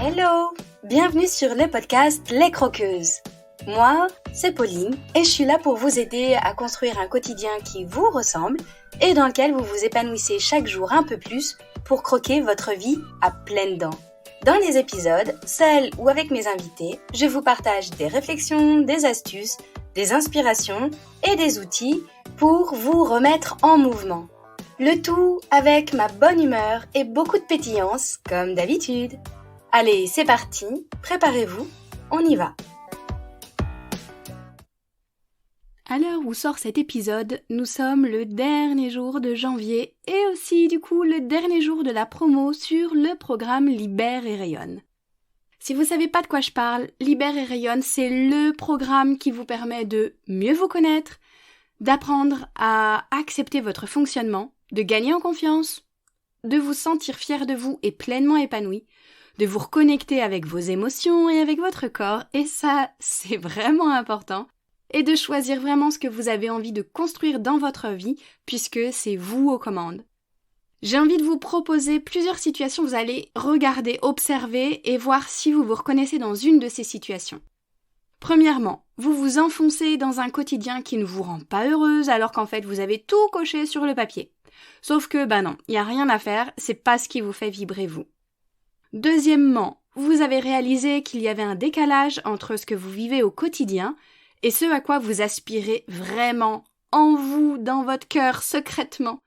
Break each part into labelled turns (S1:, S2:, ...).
S1: Hello! Bienvenue sur le podcast Les Croqueuses. Moi, c'est Pauline et je suis là pour vous aider à construire un quotidien qui vous ressemble et dans lequel vous vous épanouissez chaque jour un peu plus pour croquer votre vie à pleines dents. Dans les épisodes, seul ou avec mes invités, je vous partage des réflexions, des astuces, des inspirations et des outils pour vous remettre en mouvement. Le tout avec ma bonne humeur et beaucoup de pétillance, comme d'habitude. Allez, c'est parti, préparez-vous, on y va. À l'heure où sort cet épisode, nous sommes le dernier jour de janvier et aussi du coup le dernier jour de la promo sur le programme Libère et Rayonne. Si vous savez pas de quoi je parle, Libère et Rayonne, c'est le programme qui vous permet de mieux vous connaître, d'apprendre à accepter votre fonctionnement, de gagner en confiance, de vous sentir fier de vous et pleinement épanoui, de vous reconnecter avec vos émotions et avec votre corps, et ça, c'est vraiment important, et de choisir vraiment ce que vous avez envie de construire dans votre vie, puisque c'est vous aux commandes. J'ai envie de vous proposer plusieurs situations, vous allez regarder, observer et voir si vous vous reconnaissez dans une de ces situations. Premièrement, vous vous enfoncez dans un quotidien qui ne vous rend pas heureuse alors qu'en fait vous avez tout coché sur le papier. Sauf que, non, il n'y a rien à faire, c'est pas ce qui vous fait vibrer vous. Deuxièmement, vous avez réalisé qu'il y avait un décalage entre ce que vous vivez au quotidien et ce à quoi vous aspirez vraiment, en vous, dans votre cœur, secrètement.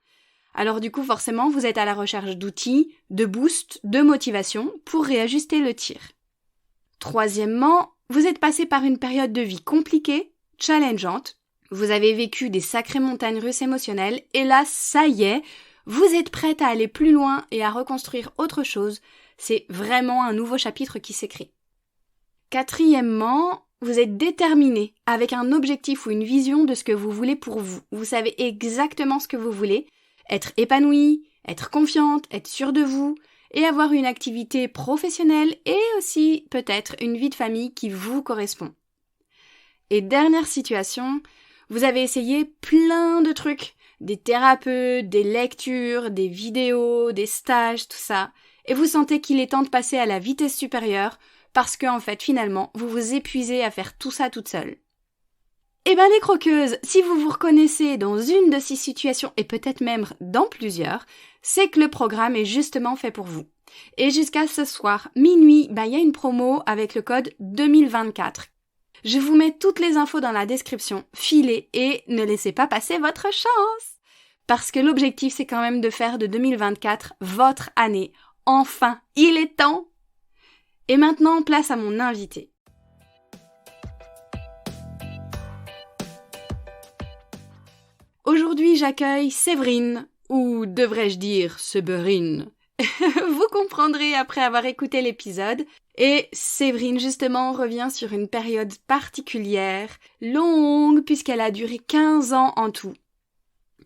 S1: Alors du coup, forcément, vous êtes à la recherche d'outils, de boost, de motivation pour réajuster le tir. Troisièmement, vous êtes passé par une période de vie compliquée, challengeante, vous avez vécu des sacrées montagnes russes émotionnelles et là, ça y est, vous êtes prête à aller plus loin et à reconstruire autre chose. C'est vraiment un nouveau chapitre qui s'écrit. Quatrièmement, vous êtes déterminé avec un objectif ou une vision de ce que vous voulez pour vous. Vous savez exactement ce que vous voulez. Être épanouie, être confiante, être sûre de vous et avoir une activité professionnelle et aussi peut-être une vie de famille qui vous correspond. Et dernière situation, vous avez essayé plein de trucs. Des thérapeutes, des lectures, des vidéos, des stages, tout ça. Et vous sentez qu'il est temps de passer à la vitesse supérieure parce que, en fait, finalement, vous vous épuisez à faire tout ça toute seule. Eh ben, les croqueuses, si vous vous reconnaissez dans une de ces situations et peut-être même dans plusieurs, c'est que le programme est justement fait pour vous. Et jusqu'à ce soir, minuit, il y a une promo avec le code 2024. Je vous mets toutes les infos dans la description, filez et ne laissez pas passer votre chance. Parce que l'objectif, c'est quand même de faire de 2024 votre année. Enfin, il est temps! Et maintenant, place à mon invité. Aujourd'hui, j'accueille Séverine, ou devrais-je dire Séverine. Vous comprendrez après avoir écouté l'épisode. Et Séverine, justement, revient sur une période particulière, longue, puisqu'elle a duré 15 ans en tout.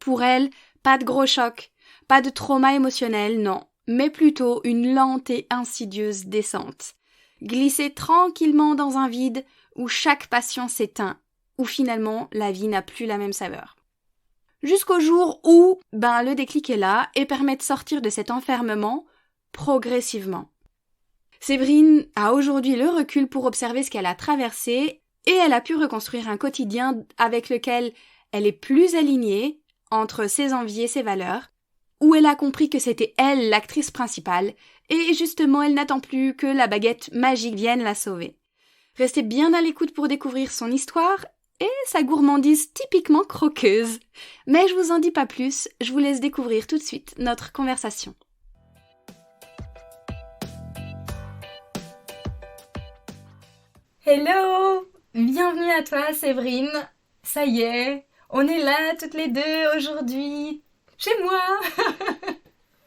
S1: Pour elle, pas de gros choc, pas de trauma émotionnel, non, mais plutôt une lente et insidieuse descente. Glisser tranquillement dans un vide où chaque passion s'éteint, où finalement la vie n'a plus la même saveur. Jusqu'au jour où, le déclic est là et permet de sortir de cet enfermement progressivement. Séverine a aujourd'hui le recul pour observer ce qu'elle a traversé et elle a pu reconstruire un quotidien avec lequel elle est plus alignée entre ses envies et ses valeurs, où elle a compris que c'était elle l'actrice principale et justement elle n'attend plus que la baguette magique vienne la sauver. Restez bien à l'écoute pour découvrir son histoire et sa gourmandise typiquement croqueuse. Mais je vous en dis pas plus, je vous laisse découvrir tout de suite notre conversation. Hello! Bienvenue à toi Séverine. Ça y est, on est là toutes les deux aujourd'hui, chez moi,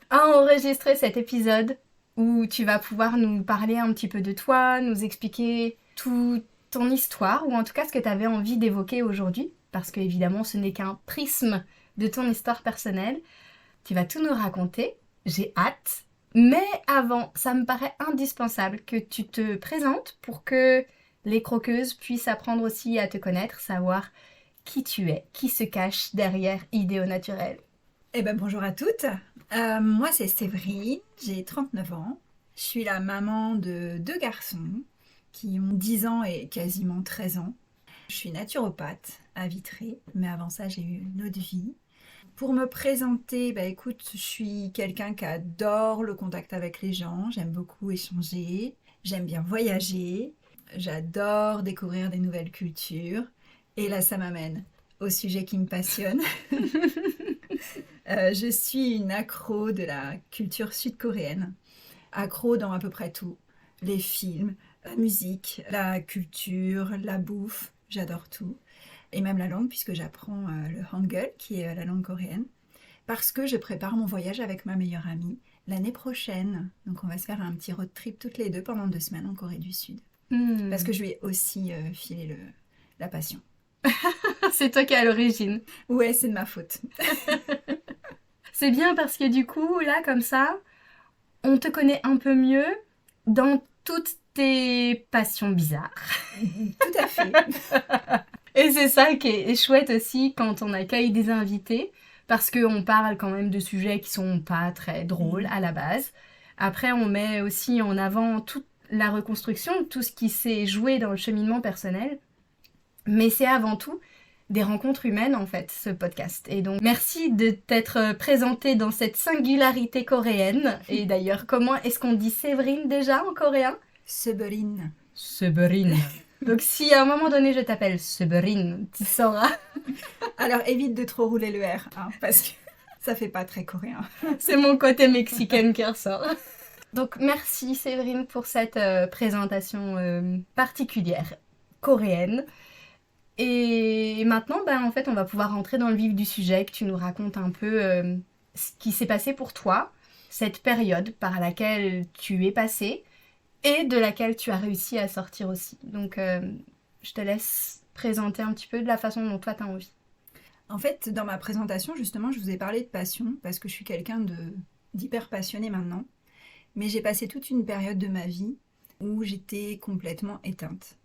S1: à enregistrer cet épisode où tu vas pouvoir nous parler un petit peu de toi, nous expliquer toute ton histoire ou en tout cas ce que tu avais envie d'évoquer aujourd'hui parce que évidemment ce n'est qu'un prisme de ton histoire personnelle. Tu vas tout nous raconter, j'ai hâte. Mais avant, ça me paraît indispensable que tu te présentes pour que les croqueuses puissent apprendre aussi à te connaître, savoir qui tu es, qui se cache derrière Idéo Naturel.
S2: Bonjour à toutes, moi c'est Séverine, j'ai 39 ans Je suis la maman de 2 garçons qui ont 10 ans et quasiment 13 ans. Je suis naturopathe à Vitré, mais avant ça, j'ai eu une autre vie. Pour me présenter, bah écoute, je suis quelqu'un qui adore le contact avec les gens, j'aime beaucoup échanger, j'aime bien voyager, j'adore découvrir des nouvelles cultures. Et là, ça m'amène au sujet qui me passionne. Je suis une accro de la culture sud-coréenne, accro dans à peu près tout. Les films, la musique, la culture, la bouffe, j'adore tout. Et même la langue, puisque j'apprends le Hangul, qui est la langue coréenne, parce que je prépare mon voyage avec ma meilleure amie l'année prochaine. Donc on va se faire un petit road trip toutes les deux pendant 2 semaines en Corée du Sud. Parce que je lui ai aussi filé la passion.
S1: C'est toi qui es à l'origine.
S2: Ouais, c'est de ma faute.
S1: C'est bien parce que du coup, là, comme ça, on te connaît un peu mieux dans toutes tes passions bizarres.
S2: Tout à fait.
S1: Et c'est ça qui est chouette aussi quand on accueille des invités, parce qu'on parle quand même de sujets qui sont pas très drôles à la base. Après, on met aussi en avant toute la reconstruction, tout ce qui s'est joué dans le cheminement personnel. Mais c'est avant tout des rencontres humaines, en fait, ce podcast. Et donc, merci de t'être présentée dans cette singularité coréenne. Et d'ailleurs, comment est-ce qu'on dit Séverine déjà en coréen ?
S2: Seberine.
S1: Seberine. Donc si à un moment donné je t'appelle Seberine, tu sauras.
S2: Alors évite de trop rouler le R, hein, parce que ça fait pas très coréen.
S1: C'est mon côté mexicaine qui ressort. Donc merci Séverine pour cette présentation particulière, coréenne. Et maintenant, en fait, on va pouvoir rentrer dans le vif du sujet, que tu nous racontes un peu ce qui s'est passé pour toi, cette période par laquelle tu es passée, et de laquelle tu as réussi à sortir aussi. Donc, je te laisse présenter un petit peu de la façon dont toi, tu as envie.
S2: En fait, dans ma présentation, justement, je vous ai parlé de passion, parce que je suis quelqu'un d'hyper passionné maintenant. Mais j'ai passé toute une période de ma vie où j'étais complètement éteinte.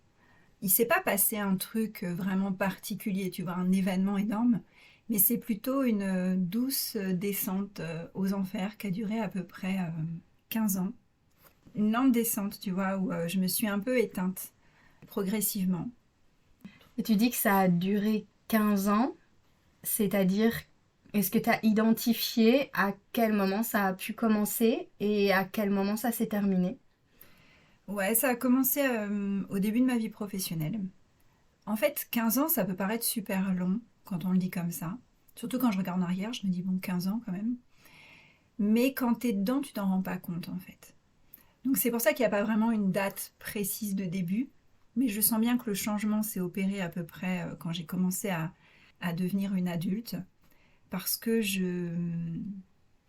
S2: Il s'est pas passé un truc vraiment particulier, tu vois, un événement énorme, mais c'est plutôt une douce descente aux enfers qui a duré à peu près 15 ans. Une lente descente, tu vois, où je me suis un peu éteinte progressivement.
S1: Et tu dis que ça a duré 15 ans, c'est-à-dire, est-ce que tu as identifié à quel moment ça a pu commencer et à quel moment ça s'est terminé ?
S2: Ouais, ça a commencé au début de ma vie professionnelle. En fait, 15 ans, ça peut paraître super long quand on le dit comme ça. Surtout quand je regarde en arrière, je me dis, bon, 15 ans quand même. Mais quand t'es dedans, tu t'en rends pas compte, en fait. Donc c'est pour ça qu'il n'y a pas vraiment une date précise de début. Mais je sens bien que le changement s'est opéré à peu près quand j'ai commencé à devenir une adulte. Parce que je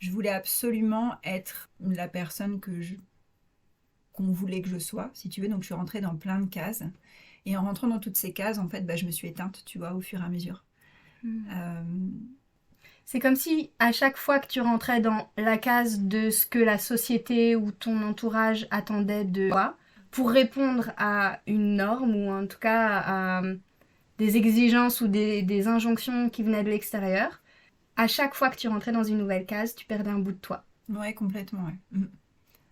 S2: voulais absolument être la personne qu'on voulait que je sois, si tu veux. Donc je suis rentrée dans plein de cases. Et en rentrant dans toutes ces cases, en fait, je me suis éteinte, tu vois, au fur et à mesure.
S1: C'est comme si à chaque fois que tu rentrais dans la case de ce que la société ou ton entourage attendait de toi, pour répondre à une norme ou en tout cas à des exigences ou des injonctions qui venaient de l'extérieur, à chaque fois que tu rentrais dans une nouvelle case, tu perdais un bout de toi.
S2: Ouais, complètement, ouais.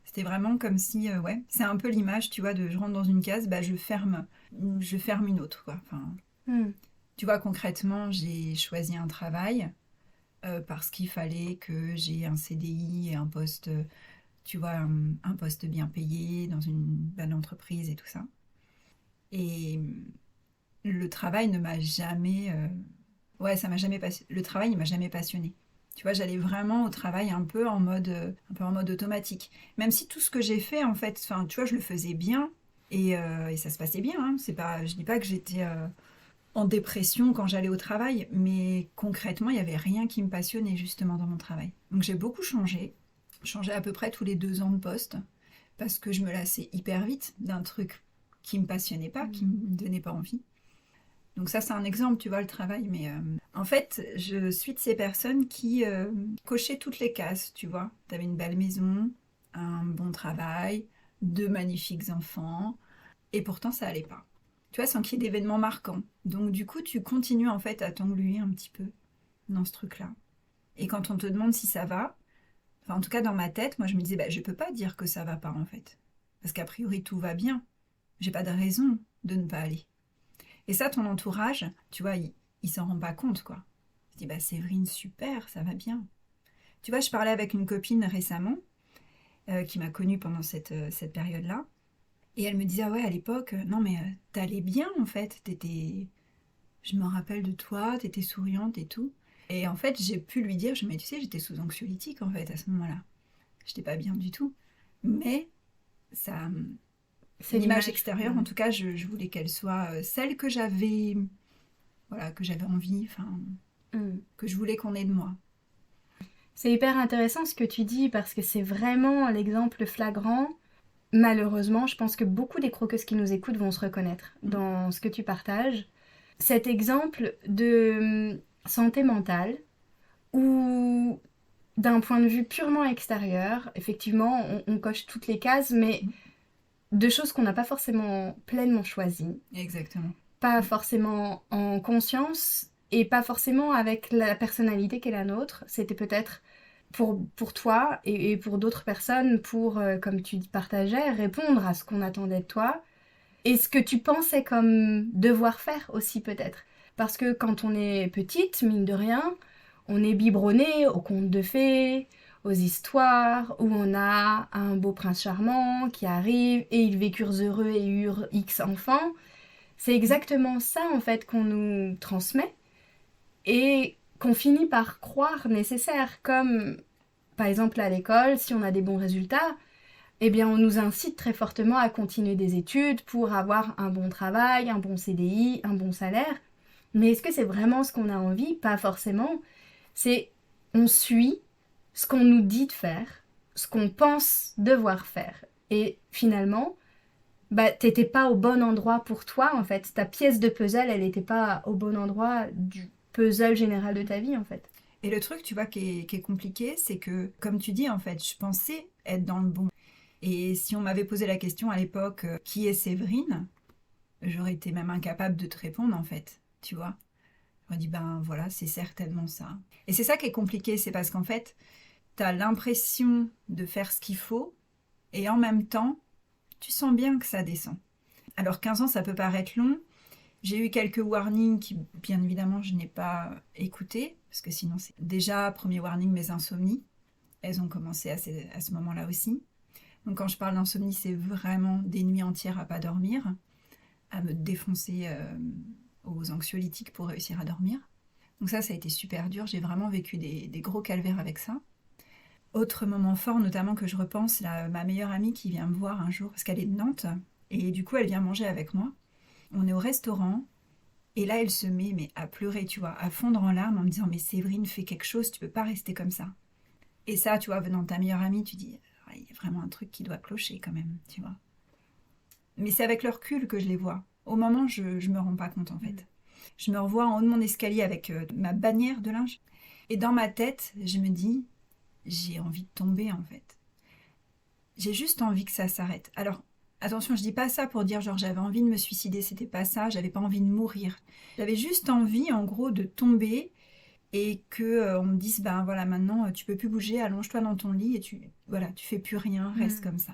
S2: C'était vraiment comme si, ouais, c'est un peu l'image, tu vois, de je rentre dans une case, je ferme une autre, quoi. Enfin, tu vois, concrètement, j'ai choisi un travail parce qu'il fallait que j'ai un CDI et un poste, tu vois, un poste bien payé dans une belle entreprise et tout ça. Et le travail ne m'a jamais... ouais, ça m'a jamais le travail, il m'a jamais passionné. Tu vois, j'allais vraiment au travail un peu en mode automatique. Même si tout ce que j'ai fait, en fait, enfin, tu vois, je le faisais bien et ça se passait bien. Hein. C'est pas, je dis pas que j'étais en dépression quand j'allais au travail, mais concrètement, il n'y avait rien qui me passionnait justement dans mon travail. Donc j'ai beaucoup changé. Je changeais à peu près tous les 2 ans de poste parce que je me lassais hyper vite d'un truc qui me passionnait pas, qui me donnait pas envie. Donc ça, c'est un exemple, tu vois, le travail. Mais en fait, je suis de ces personnes qui cochaient toutes les cases, tu vois. T'avais une belle maison, un bon travail, 2 magnifiques enfants, et pourtant, ça allait pas. Tu vois, sans qu'il y ait d'événements marquants. Donc du coup, tu continues en fait à t'engluer un petit peu dans ce truc-là. Et quand on te demande si ça va, Enfin, en tout cas, dans ma tête, moi, je me disais, je peux pas dire que ça va pas, en fait. Parce qu'a priori, tout va bien. J'ai pas de raison de ne pas aller. Et ça, ton entourage, tu vois, il s'en rend pas compte, quoi. Il dit, Séverine, super, ça va bien. Tu vois, je parlais avec une copine récemment, qui m'a connue pendant cette période-là. Et elle me disait, ah ouais, à l'époque, non mais t'allais bien, en fait. Je me rappelle de toi, t'étais souriante et tout. Et en fait, j'ai pu lui dire, mais tu sais, j'étais sous anxiolytique, en fait, à ce moment-là. J'étais pas bien du tout. Mais ça... C'est l'image extérieure, en tout cas, je voulais qu'elle soit celle que j'avais envie, que je voulais qu'on ait de moi.
S1: C'est hyper intéressant ce que tu dis parce que c'est vraiment l'exemple flagrant. Malheureusement, je pense que beaucoup des croqueuses qui nous écoutent vont se reconnaître dans ce que tu partages. Cet exemple de santé mentale où, d'un point de vue purement extérieur, effectivement, on coche toutes les cases, mais de choses qu'on n'a pas forcément pleinement choisies.
S2: Exactement.
S1: Pas forcément en conscience et pas forcément avec la personnalité qu'est la nôtre. C'était peut-être pour toi et pour d'autres personnes pour, comme tu partageais, répondre à ce qu'on attendait de toi et ce que tu pensais comme devoir faire aussi peut-être. Parce que quand on est petite, mine de rien, on est biberonné aux contes de fées, aux histoires où on a un beau prince charmant qui arrive et ils vécurent heureux et eurent X enfants. C'est exactement ça en fait qu'on nous transmet et qu'on finit par croire nécessaire. Comme par exemple à l'école, si on a des bons résultats, eh bien on nous incite très fortement à continuer des études pour avoir un bon travail, un bon CDI, un bon salaire. Mais est-ce que c'est vraiment ce qu'on a envie? Pas forcément. On suit ce qu'on nous dit de faire, ce qu'on pense devoir faire. Et finalement, t'étais pas au bon endroit pour toi en fait. Ta pièce de puzzle, elle était pas au bon endroit du puzzle général de ta vie en fait.
S2: Et le truc, tu vois, qui est compliqué, c'est que, comme tu dis, en fait, je pensais être dans le bon. Et si on m'avait posé la question à l'époque, qui est Séverine, j'aurais été même incapable de te répondre, en fait, tu vois. J'aurais dit, voilà, c'est certainement ça. Et c'est ça qui est compliqué, c'est parce qu'en fait, t'as l'impression de faire ce qu'il faut, et en même temps, tu sens bien que ça descend. Alors 15 ans, ça peut paraître long. J'ai eu quelques warnings qui, bien évidemment, je n'ai pas écoutés, parce que sinon, c'est déjà, premier warning, mes insomnies. Elles ont commencé à ce moment-là aussi. Donc quand je parle d'insomnie, c'est vraiment des nuits entières à pas dormir, à me défoncer aux anxiolytiques pour réussir à dormir. Donc ça a été super dur. J'ai vraiment vécu des gros calvaires avec ça. Autre moment fort, notamment que je repense, ma meilleure amie qui vient me voir un jour, parce qu'elle est de Nantes, et du coup elle vient manger avec moi. On est au restaurant, et là elle se met à pleurer, tu vois, à fondre en larmes en me disant « Mais Séverine, fais quelque chose, tu peux pas rester comme ça. » Et ça, tu vois, venant de ta meilleure amie, tu dis « Il y a vraiment un truc qui doit clocher quand même, tu vois. » Mais c'est avec le recul que je les vois. Au moment, je me rends pas compte en fait. Je me revois en haut de mon escalier avec ma bannière de linge. Et dans ma tête, je me dis « J'ai envie de tomber en fait. J'ai juste envie que ça s'arrête. » Alors, attention, je dis pas ça pour dire genre j'avais envie de me suicider, c'était pas ça, j'avais pas envie de mourir. J'avais juste envie en gros de tomber et que on me dise voilà, maintenant tu peux plus bouger, allonge-toi dans ton lit et tu fais plus rien, reste comme ça.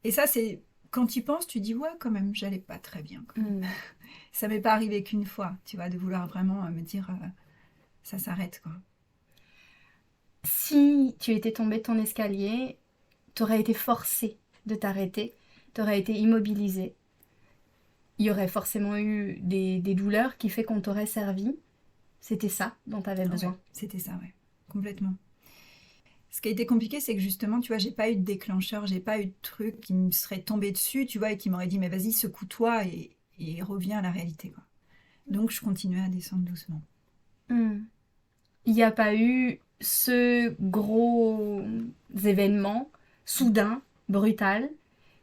S2: Et ça c'est quand tu y penses, tu dis ouais quand même, j'allais pas très bien. Ça m'est pas arrivé qu'une fois, tu vois, de vouloir vraiment me dire ça s'arrête quoi.
S1: Si tu étais tombée de ton escalier, t'aurais été forcée de t'arrêter, t'aurais été immobilisée. Il y aurait forcément eu des douleurs qui fait qu'on t'aurait servi. C'était ça dont t'avais besoin.
S2: Ouais, c'était ça, ouais, complètement. Ce qui a été compliqué, c'est que justement, tu vois, j'ai pas eu de déclencheur, j'ai pas eu de truc qui me serait tombé dessus, tu vois, et qui m'aurait dit, mais vas-y, secoue-toi et reviens à la réalité, quoi. Donc, je continuais à descendre doucement.
S1: Il n'y a pas eu ce gros événement, soudain, brutal,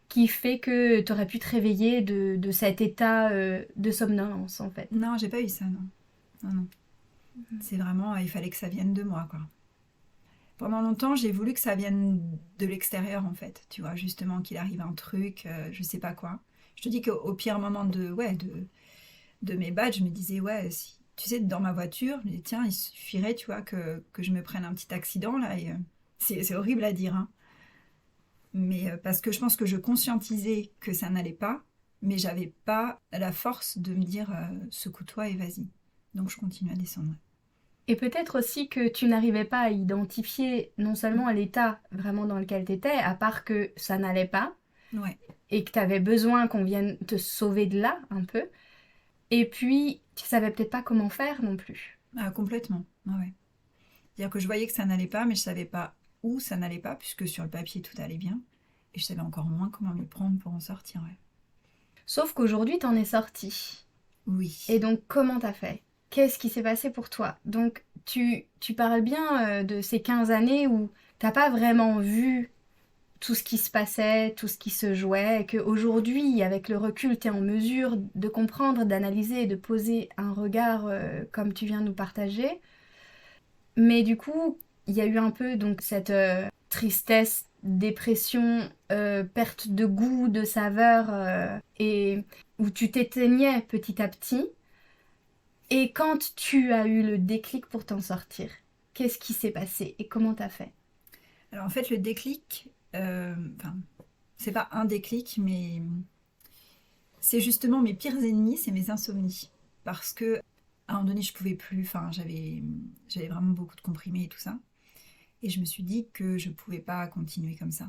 S1: qui fait que tu aurais pu te réveiller de cet état de somnolence, en fait.
S2: Non, j'ai pas eu ça, non. Non. C'est vraiment, il fallait que ça vienne de moi, quoi. Pendant longtemps, j'ai voulu que ça vienne de l'extérieur, en fait. Tu vois, justement, qu'il arrive un truc, je sais pas quoi. Je te dis qu'au pire moment de mes badges, je me disais, ouais, si tu sais, dans ma voiture, je me dis, tiens, il suffirait, tu vois, que je me prenne un petit accident, là, et c'est horrible à dire, hein. Mais parce que je pense que je conscientisais que ça n'allait pas, mais j'avais pas la force de me dire, secoue-toi et vas-y. Donc je continue à descendre.
S1: Et peut-être aussi que tu n'arrivais pas à identifier non seulement l'état vraiment dans lequel tu étais, à part que ça n'allait pas,
S2: Ouais.
S1: et que tu avais besoin qu'on vienne te sauver de là, un peu. Et puis, tu savais peut-être pas comment faire non plus.
S2: Ah, complètement, ouais. C'est-à-dire que je voyais que ça n'allait pas, mais je savais pas où ça n'allait pas, puisque sur le papier tout allait bien. Et je savais encore moins comment m'y prendre pour en sortir, ouais.
S1: Sauf qu'aujourd'hui, t'en es sorti.
S2: Oui.
S1: Et donc, comment t'as fait? Qu'est-ce qui s'est passé pour toi? Donc, tu parles bien de ces 15 années où t'as pas vraiment vu tout ce qui se passait, tout ce qui se jouait, et qu'aujourd'hui, avec le recul, tu es en mesure de comprendre, d'analyser et de poser un regard comme tu viens de nous partager. Mais du coup, il y a eu un peu donc cette tristesse, dépression, perte de goût, de saveur, et où tu t'éteignais petit à petit. Et quand tu as eu le déclic pour t'en sortir, qu'est-ce qui s'est passé et comment t'as fait?
S2: Alors en fait, le déclic, enfin, c'est pas un déclic, mais c'est justement mes pires ennemis, c'est mes insomnies. Parce que à un moment donné, je pouvais plus, enfin, j'avais vraiment beaucoup de comprimés et tout ça. Et je me suis dit que je pouvais pas continuer comme ça.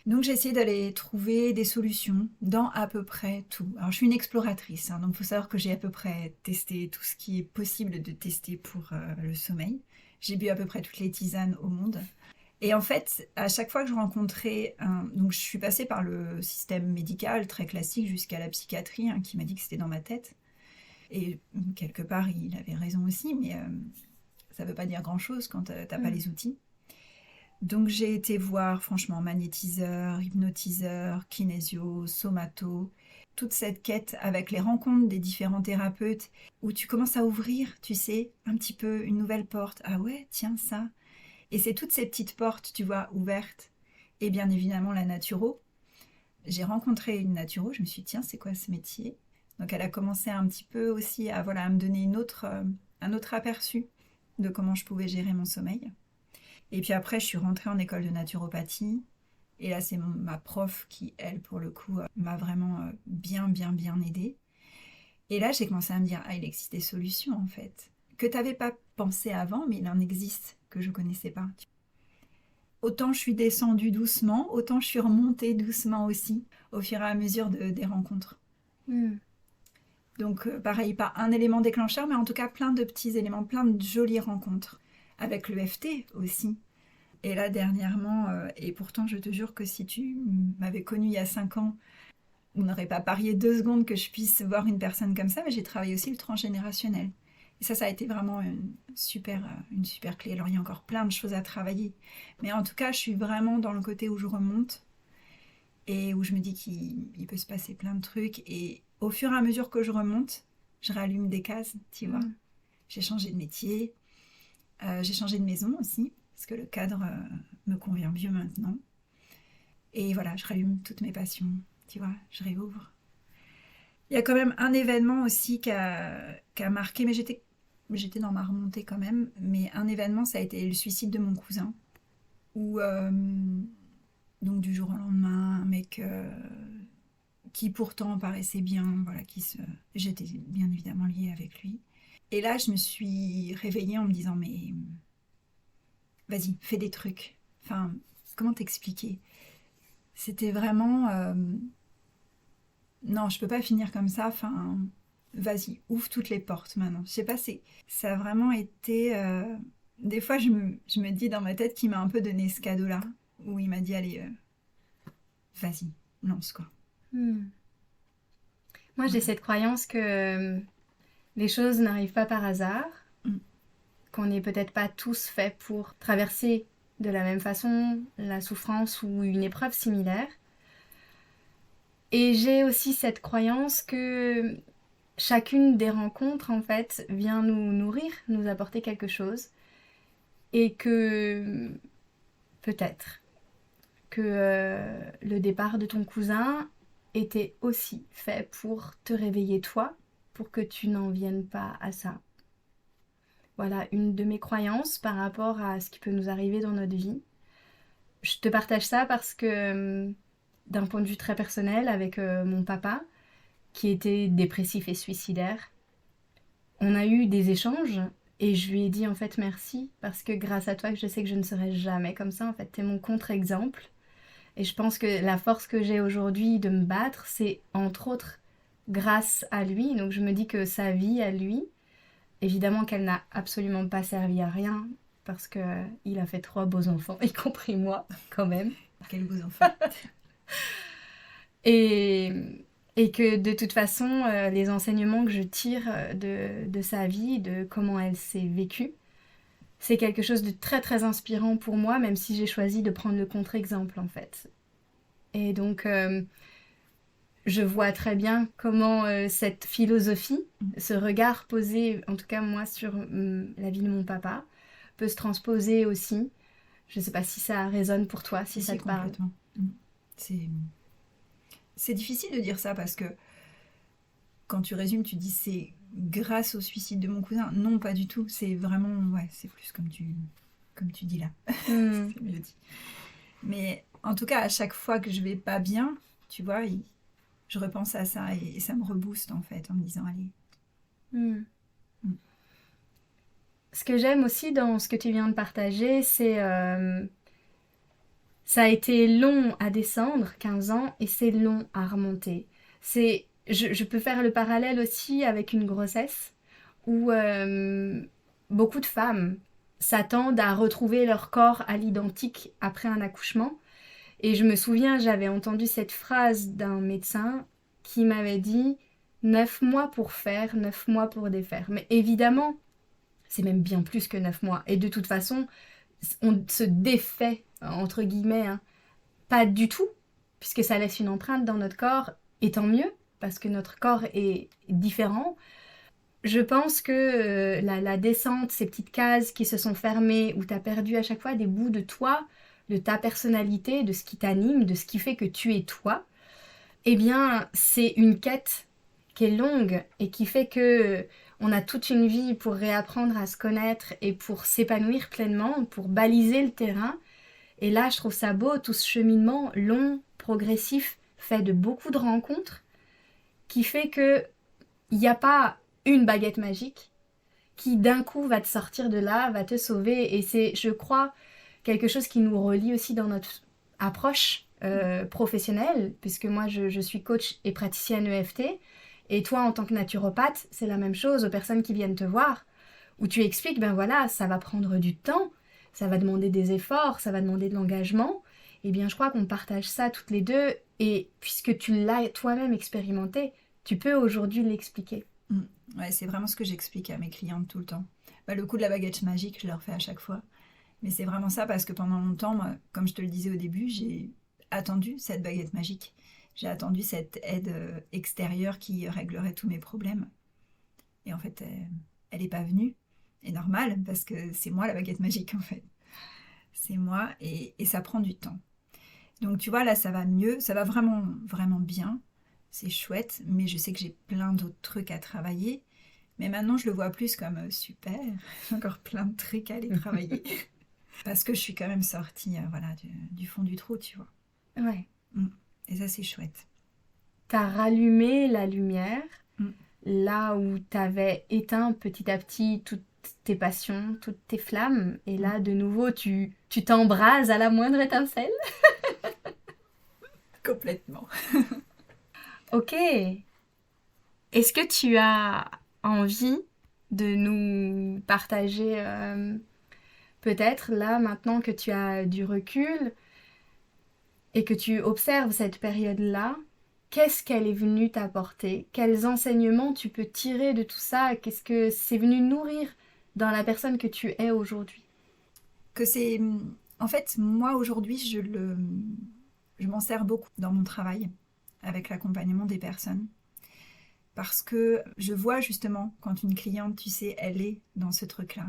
S2: Donc j'ai essayé d'aller trouver des solutions dans à peu près tout. Alors je suis une exploratrice, hein, donc il faut savoir que j'ai à peu près testé tout ce qui est possible de tester pour le sommeil. J'ai bu à peu près toutes les tisanes au monde. Et en fait, à chaque fois que je rencontrais un... Donc je suis passée par le système médical très classique jusqu'à la psychiatrie, hein, qui m'a dit que c'était dans ma tête. Et quelque part, il avait raison aussi, mais ça ne veut pas dire grand-chose quand tu n'as pas les outils. Donc j'ai été voir franchement magnétiseur, hypnotiseur, kinésio, somato, toute cette quête avec les rencontres des différents thérapeutes où tu commences à ouvrir, tu sais, un petit peu une nouvelle porte. Ah ouais, tiens ça. Et c'est toutes ces petites portes, tu vois, ouvertes. Et bien évidemment la naturo. J'ai rencontré une naturo, je me suis dit tiens, c'est quoi ce métier? Donc elle a commencé un petit peu aussi à, voilà, à me donner un autre aperçu de comment je pouvais gérer mon sommeil. Et puis après, je suis rentrée en école de naturopathie. Et là, c'est ma prof qui, elle, pour le coup, m'a vraiment bien aidée. Et là, j'ai commencé à me dire, ah, il existe des solutions, en fait, que tu n'avais pas pensé avant, mais il en existe, que je ne connaissais pas. Autant je suis descendue doucement, autant je suis remontée doucement aussi, au fur et à mesure des rencontres. Donc, pareil, pas un élément déclencheur, mais en tout cas, plein de petits éléments, plein de jolies rencontres. Avec l'EFT aussi. Et là, dernièrement, et pourtant, je te jure que si tu m'avais connue il y a 5 ans, on n'aurait pas parié 2 secondes que je puisse voir une personne comme ça, mais j'ai travaillé aussi le transgénérationnel. Et ça a été vraiment une super clé. Alors, il y a encore plein de choses à travailler. Mais en tout cas, je suis vraiment dans le côté où je remonte et où je me dis qu'il peut se passer plein de trucs. Et au fur et à mesure que je remonte, je rallume des cases, tu vois. J'ai changé de métier. J'ai changé de maison aussi, parce que le cadre me convient mieux maintenant. Et voilà, je rallume toutes mes passions, tu vois, je réouvre. Il y a quand même un événement aussi qui a marqué, mais j'étais dans ma remontée quand même, mais un événement, ça a été le suicide de mon cousin, où, donc du jour au lendemain, un mec qui pourtant paraissait bien, voilà, j'étais bien évidemment liée avec lui. Et là, je me suis réveillée en me disant, mais vas-y, fais des trucs. Enfin, comment t'expliquer? C'était vraiment... non, je peux pas finir comme ça. Enfin, vas-y, ouvre toutes les portes maintenant. Je sais pas, ça a vraiment été... Des fois, je me dis dans ma tête qu'il m'a un peu donné ce cadeau-là, où il m'a dit, allez, vas-y, lance quoi.
S1: Moi, j'ai cette croyance que les choses n'arrivent pas par hasard, qu'on n'est peut-être pas tous faits pour traverser de la même façon la souffrance ou une épreuve similaire. Et j'ai aussi cette croyance que chacune des rencontres, en fait, vient nous nourrir, nous apporter quelque chose. Et que peut-être que le départ de ton cousin était aussi fait pour te réveiller toi, pour que tu n'en viennes pas à ça. voilà, une de mes croyances par rapport à ce qui peut nous arriver dans notre vie. Je te partage ça parce que d'un point de vue très personnel, avec mon papa, qui était dépressif et suicidaire, on a eu des échanges et je lui ai dit en fait merci parce que grâce à toi, je sais que je ne serai jamais comme ça. En fait, t'es mon contre-exemple. Et je pense que la force que j'ai aujourd'hui de me battre, c'est entre autres grâce à lui. Donc je me dis que sa vie à lui, évidemment qu'elle n'a absolument pas servi à rien parce que il a fait 3 beaux enfants, y compris moi quand même.
S2: Quel beaux enfants.
S1: Et, et que de toute façon, les enseignements que je tire de sa vie, de comment elle s'est vécue, c'est quelque chose de très très inspirant pour moi, même si j'ai choisi de prendre le contre-exemple en fait. Et donc, je vois très bien comment cette philosophie, ce regard posé, en tout cas moi, sur la vie de mon papa, peut se transposer aussi. Je ne sais pas si ça résonne pour toi, si ça te parle.
S2: C'est difficile de dire ça parce que quand tu résumes, tu dis c'est grâce au suicide de mon cousin. Non, pas du tout. C'est vraiment, ouais, c'est plus comme tu dis là. C'est mieux dit. Mais en tout cas, à chaque fois que je vais pas bien, tu vois, je repense à ça et ça me rebooste en fait en me disant allez.
S1: Ce que j'aime aussi dans ce que tu viens de partager, c'est ça a été long à descendre, 15 ans, et c'est long à remonter. Je peux faire le parallèle aussi avec une grossesse où beaucoup de femmes s'attendent à retrouver leur corps à l'identique après un accouchement. Et je me souviens, j'avais entendu cette phrase d'un médecin qui m'avait dit 9 mois pour faire, 9 mois pour défaire. Mais évidemment, c'est même bien plus que 9 mois. Et de toute façon, on se défait, entre guillemets, hein, pas du tout, puisque ça laisse une empreinte dans notre corps, et tant mieux, parce que notre corps est différent. Je pense que la descente, ces petites cases qui se sont fermées, où tu as perdu à chaque fois des bouts de toi, de ta personnalité, de ce qui t'anime, de ce qui fait que tu es toi, eh bien, c'est une quête qui est longue et qui fait que on a toute une vie pour réapprendre à se connaître et pour s'épanouir pleinement, pour baliser le terrain. Et là, je trouve ça beau, tout ce cheminement long, progressif, fait de beaucoup de rencontres, qui fait que il n'y a pas une baguette magique qui d'un coup va te sortir de là, va te sauver. Et c'est, je crois, quelque chose qui nous relie aussi dans notre approche professionnelle, puisque moi je suis coach et praticienne EFT, et toi en tant que naturopathe, c'est la même chose aux personnes qui viennent te voir, où tu expliques, ben voilà, ça va prendre du temps, ça va demander des efforts, ça va demander de l'engagement, et bien je crois qu'on partage ça toutes les deux, et puisque tu l'as toi-même expérimenté, tu peux aujourd'hui l'expliquer.
S2: Ouais, c'est vraiment ce que j'explique à mes clientes tout le temps. Bah, le coup de la baguette magique, je leur fais à chaque fois. Mais c'est vraiment ça parce que pendant longtemps, moi, comme je te le disais au début, j'ai attendu cette baguette magique. J'ai attendu cette aide extérieure qui réglerait tous mes problèmes. Et en fait, elle n'est pas venue. Et normal, parce que c'est moi la baguette magique en fait. C'est moi et ça prend du temps. Donc tu vois, là, ça va mieux. Ça va vraiment, vraiment bien. C'est chouette, mais je sais que j'ai plein d'autres trucs à travailler. Mais maintenant, je le vois plus comme super. J'ai encore plein de trucs à aller travailler. Parce que je suis quand même sortie voilà, du fond du trou, tu vois.
S1: Ouais.
S2: Et ça, c'est chouette.
S1: T'as rallumé la lumière là où t'avais éteint petit à petit toutes tes passions, toutes tes flammes. Et là, de nouveau, tu t'embrases à la moindre étincelle.
S2: Complètement.
S1: Ok. Est-ce que tu as envie de nous partager peut-être là, maintenant que tu as du recul et que tu observes cette période-là, qu'est-ce qu'elle est venue t'apporter? Quels enseignements tu peux tirer de tout ça? Qu'est-ce que c'est venu nourrir dans la personne que tu es aujourd'hui?
S2: Que c'est... En fait, moi, aujourd'hui, je m'en sers beaucoup dans mon travail avec l'accompagnement des personnes. Parce que je vois justement quand une cliente, tu sais, elle est dans ce truc-là.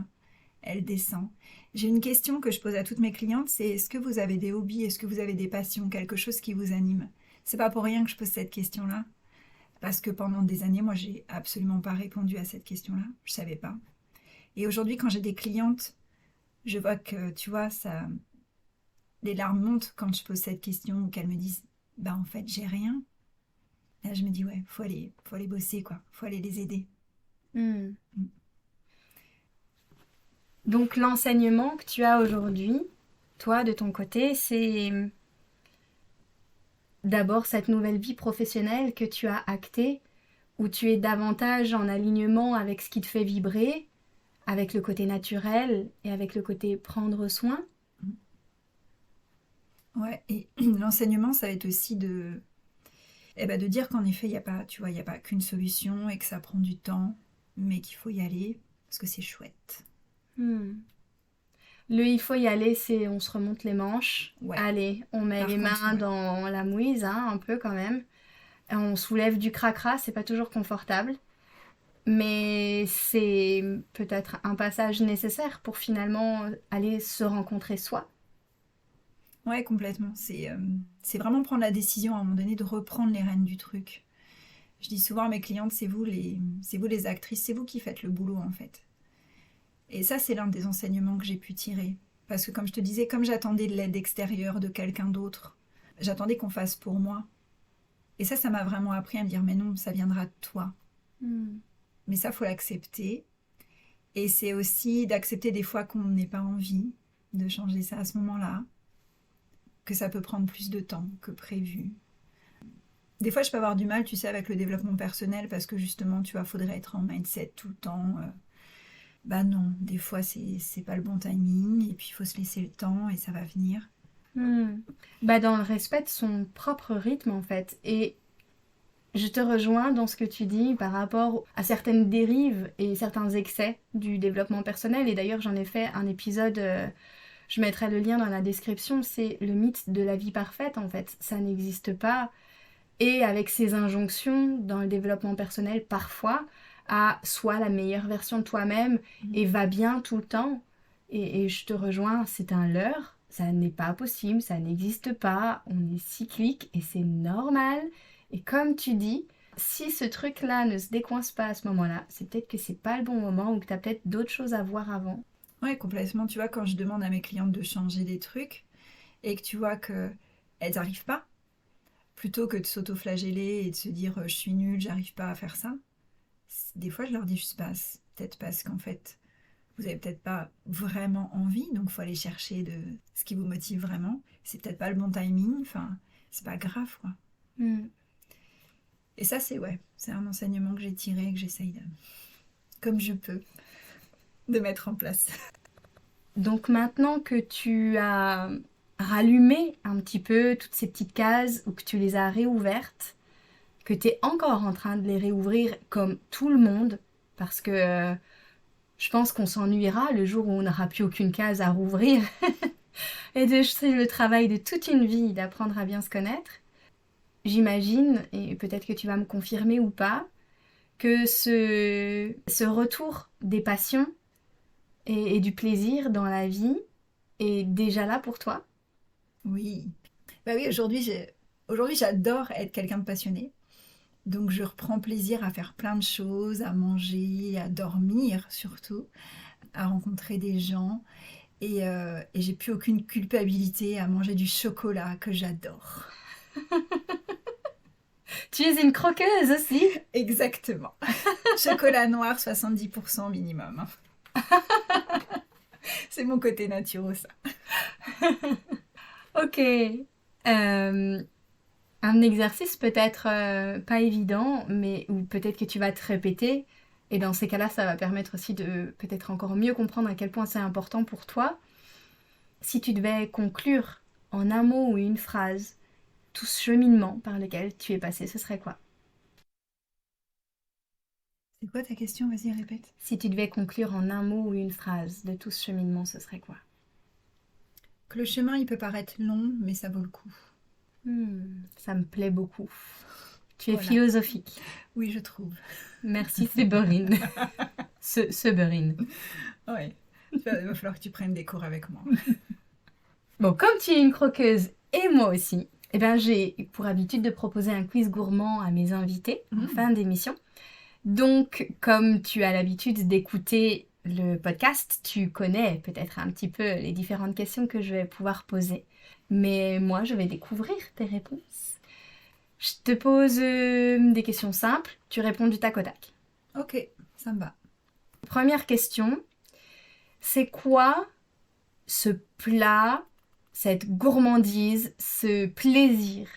S2: Elle descend. J'ai une question que je pose à toutes mes clientes, c'est est-ce que vous avez des hobbies, est-ce que vous avez des passions, quelque chose qui vous anime? C'est pas pour rien que je pose cette question-là, parce que pendant des années, moi, j'ai absolument pas répondu à cette question-là. Je savais pas. Et aujourd'hui, quand j'ai des clientes, je vois que, tu vois, ça, les larmes montent quand je pose cette question ou qu'elles me disent, bah en fait, j'ai rien. Là, je me dis, ouais, faut aller bosser, quoi. Faut aller les aider.
S1: Mm. Donc l'enseignement que tu as aujourd'hui, toi, de ton côté, c'est d'abord cette nouvelle vie professionnelle que tu as actée, où tu es davantage en alignement avec ce qui te fait vibrer, avec le côté naturel et avec le côté prendre soin.
S2: Ouais, et l'enseignement, ça va être aussi de dire qu'en effet, il n'y a pas, tu vois, il n'y a pas qu'une solution et que ça prend du temps, mais qu'il faut y aller parce que c'est chouette.
S1: Le il faut y aller, c'est on se remonte les manches.
S2: Ouais.
S1: Allez, on met
S2: Par
S1: les
S2: contre,
S1: mains
S2: ouais.
S1: dans la mouise, hein, un peu quand même. On soulève du cracra, c'est pas toujours confortable. Mais c'est peut-être un passage nécessaire pour finalement aller se rencontrer soi.
S2: Ouais, complètement. C'est vraiment prendre la décision à un moment donné de reprendre les rênes du truc. Je dis souvent à mes clientes, c'est vous les actrices, c'est vous qui faites le boulot en fait. Et ça, c'est l'un des enseignements que j'ai pu tirer. Parce que comme je te disais, comme j'attendais de l'aide extérieure de quelqu'un d'autre, j'attendais qu'on fasse pour moi. Et ça m'a vraiment appris à me dire, mais non, ça viendra de toi. Mais ça, faut l'accepter. Et c'est aussi d'accepter des fois qu'on n'ait pas envie de changer ça à ce moment-là, que ça peut prendre plus de temps que prévu. Des fois, je peux avoir du mal, tu sais, avec le développement personnel parce que justement, tu vois, faudrait être en mindset tout le temps. Bah non, des fois, c'est pas le bon timing et puis il faut se laisser le temps et ça va venir.
S1: Bah dans le respect de son propre rythme en fait. Et je te rejoins dans ce que tu dis par rapport à certaines dérives et certains excès du développement personnel. Et d'ailleurs, j'en ai fait un épisode, je mettrai le lien dans la description, c'est le mythe de la vie parfaite en fait. Ça n'existe pas. Et avec ces injonctions dans le développement personnel, parfois, à soit la meilleure version de toi-même et va bien tout le temps. Et je te rejoins, c'est un leurre. Ça n'est pas possible, ça n'existe pas. On est cyclique et c'est normal. Et comme tu dis, si ce truc-là ne se décoince pas à ce moment-là, c'est peut-être que c'est pas le bon moment ou que tu as peut-être d'autres choses à voir avant.
S2: Ouais, complètement. Tu vois, quand je demande à mes clientes de changer des trucs et que tu vois qu'elles n'arrivent pas, plutôt que de s'auto-flageller et de se dire je suis nulle, j'arrive pas à faire ça, des fois je leur dis juste passe. Peut-être parce qu'en fait, vous avez peut-être pas vraiment envie, donc il faut aller chercher de ce qui vous motive vraiment. C'est peut-être pas le bon timing, enfin, c'est pas grave quoi. Et ça, c'est un enseignement que j'ai tiré, que j'essaye de, comme je peux, de mettre en place.
S1: Donc maintenant que tu as rallumé un petit peu toutes ces petites cases ou que tu les as réouvertes, que tu es encore en train de les réouvrir comme tout le monde, parce que je pense qu'on s'ennuiera le jour où on n'aura plus aucune case à rouvrir. Et c'est le travail de toute une vie d'apprendre à bien se connaître. J'imagine, et peut-être que tu vas me confirmer ou pas, que ce retour des passions et du plaisir dans la vie est déjà là pour toi.
S2: Oui. Bah oui, aujourd'hui j'adore être quelqu'un de passionné. Donc je reprends plaisir à faire plein de choses, à manger, à dormir surtout, à rencontrer des gens. Et j'ai plus aucune culpabilité à manger du chocolat que j'adore.
S1: Tu es une croqueuse aussi.
S2: Exactement. Chocolat noir, 70% minimum. C'est mon côté naturel, ça.
S1: Ok. Un exercice peut-être pas évident, mais ou peut-être que tu vas te répéter. Et dans ces cas-là, ça va permettre aussi de peut-être encore mieux comprendre à quel point c'est important pour toi. Si tu devais conclure en un mot ou une phrase tout ce cheminement par lequel tu es passé, ce serait quoi?
S2: C'est quoi ta question? Vas-y, répète.
S1: Si tu devais conclure en un mot ou une phrase de tout ce cheminement, ce serait quoi?
S2: Que le chemin, il peut paraître long, mais ça vaut le coup.
S1: Ça me plaît beaucoup. Tu es
S2: Voilà.
S1: philosophique.
S2: Oui, je trouve.
S1: Merci Séberine. Séberine.
S2: Ouais. Il va falloir que tu prennes des cours avec moi.
S1: Bon, comme tu es une croqueuse et moi aussi, eh ben, j'ai pour habitude de proposer un quiz gourmand à mes invités en fin d'émission. Donc, comme tu as l'habitude d'écouter le podcast, tu connais peut-être un petit peu les différentes questions que je vais pouvoir poser. Mais moi, je vais découvrir tes réponses. Je te pose des questions simples, tu réponds du tac au tac.
S2: Ok, ça me va.
S1: Première question, c'est quoi ce plat, cette gourmandise, ce plaisir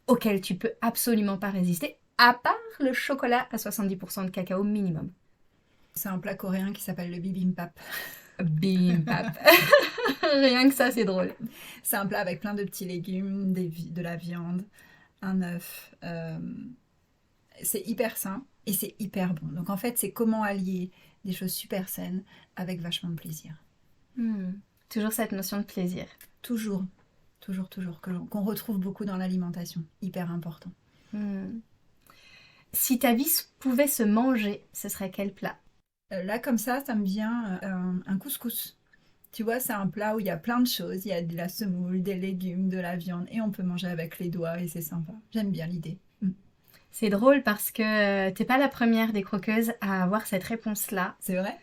S1: auquel tu peux absolument pas résister, à part le chocolat à 70% de cacao minimum?
S2: C'est un plat coréen qui s'appelle le bibimbap.
S1: Bibimbap. Rien que ça, c'est drôle.
S2: C'est un plat avec plein de petits légumes, de la viande, un œuf. C'est hyper sain et c'est hyper bon. Donc en fait, c'est comment allier des choses super saines avec vachement de plaisir.
S1: Toujours cette notion de plaisir.
S2: Toujours, qu'on retrouve beaucoup dans l'alimentation. Hyper important.
S1: Si ta vie pouvait se manger, ce serait quel plat?
S2: Là, comme ça me vient un couscous. Tu vois, c'est un plat où il y a plein de choses. Il y a de la semoule, des légumes, de la viande et on peut manger avec les doigts et c'est sympa. J'aime bien l'idée.
S1: C'est drôle parce que t'es pas la première des croqueuses à avoir cette réponse-là.
S2: C'est vrai?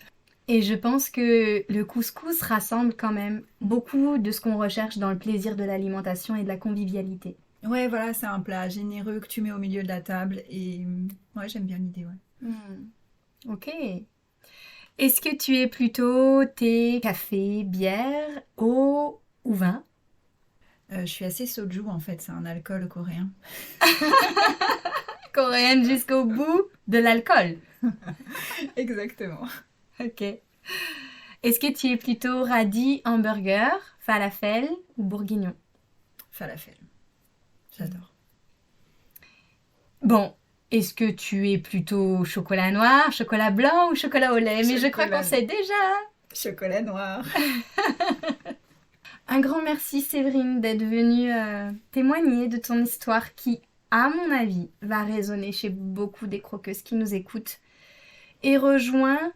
S1: Et je pense que le couscous rassemble quand même beaucoup de ce qu'on recherche dans le plaisir de l'alimentation et de la convivialité.
S2: Ouais, voilà, c'est un plat généreux que tu mets au milieu de la table et ouais, j'aime bien l'idée, ouais.
S1: Ok. Est-ce que tu es plutôt thé, café, bière, eau ou vin?
S2: Je suis assez soju en fait, c'est un alcool coréen.
S1: Coréenne jusqu'au bout de l'alcool.
S2: Exactement.
S1: Ok. Est-ce que tu es plutôt radis, hamburger, falafel ou bourguignon?
S2: Falafel. J'adore.
S1: Bon, est-ce que tu es plutôt chocolat noir, chocolat blanc ou chocolat au lait? Mais je crois qu'on sait déjà.
S2: Chocolat noir.
S1: Un grand merci Séverine d'être venue témoigner de ton histoire qui, à mon avis, va résonner chez beaucoup des croqueuses qui nous écoutent et rejoint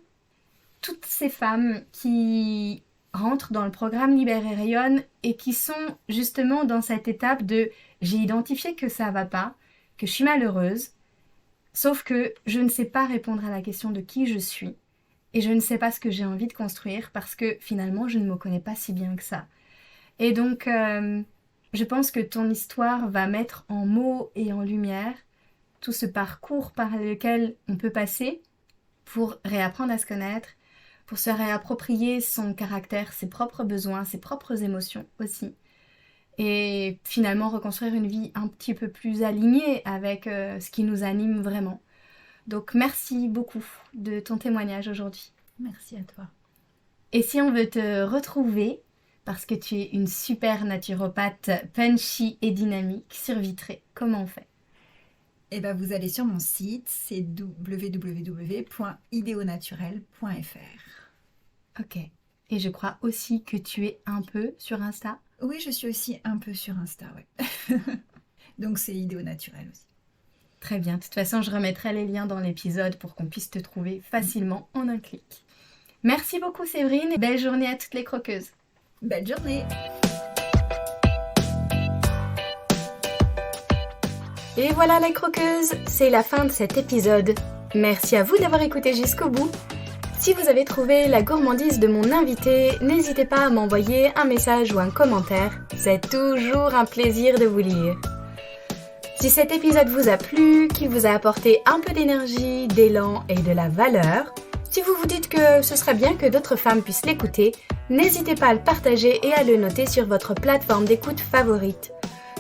S1: toutes ces femmes qui rentrent dans le programme Libère et Rayonne et qui sont justement dans cette étape de « j'ai identifié que ça va pas, que je suis malheureuse, sauf que je ne sais pas répondre à la question de qui je suis et je ne sais pas ce que j'ai envie de construire parce que finalement je ne me connais pas si bien que ça. » Et donc, je pense que ton histoire va mettre en mots et en lumière tout ce parcours par lequel on peut passer pour réapprendre à se connaître, pour se réapproprier son caractère, ses propres besoins, ses propres émotions aussi. Et finalement reconstruire une vie un petit peu plus alignée avec ce qui nous anime vraiment. Donc merci beaucoup de ton témoignage aujourd'hui.
S2: Merci à toi.
S1: Et si on veut te retrouver, parce que tu es une super naturopathe punchy et dynamique sur Vitré, comment on fait?
S2: Eh ben, vous allez sur mon site, c'est www.ideonaturel.fr.
S1: Ok. Et je crois aussi que tu es un peu sur Insta?
S2: Oui, je suis aussi un peu sur Insta, ouais. Donc c'est Idéo Naturel aussi.
S1: Très bien. De toute façon, je remettrai les liens dans l'épisode pour qu'on puisse te trouver facilement en un clic. Merci beaucoup Séverine et belle journée à toutes les croqueuses.
S2: Belle journée!
S1: Et voilà les croqueuses, c'est la fin de cet épisode. Merci à vous d'avoir écouté jusqu'au bout. Si vous avez trouvé la gourmandise de mon invité, n'hésitez pas à m'envoyer un message ou un commentaire. C'est toujours un plaisir de vous lire. Si cet épisode vous a plu, qu'il vous a apporté un peu d'énergie, d'élan et de la valeur, si vous vous dites que ce serait bien que d'autres femmes puissent l'écouter, n'hésitez pas à le partager et à le noter sur votre plateforme d'écoute favorite.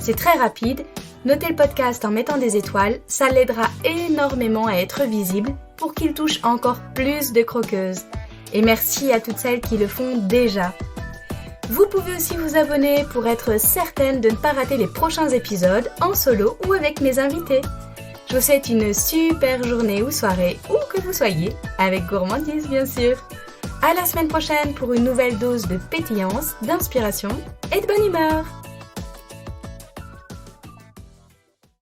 S1: C'est très rapide. Notez le podcast en mettant des étoiles, ça l'aidera énormément à être visible pour qu'il touche encore plus de croqueuses. Et merci à toutes celles qui le font déjà. Vous pouvez aussi vous abonner pour être certaine de ne pas rater les prochains épisodes en solo ou avec mes invités. Je vous souhaite une super journée ou soirée, où que vous soyez, avec gourmandise bien sûr. À la semaine prochaine pour une nouvelle dose de pétillance, d'inspiration et de bonne humeur.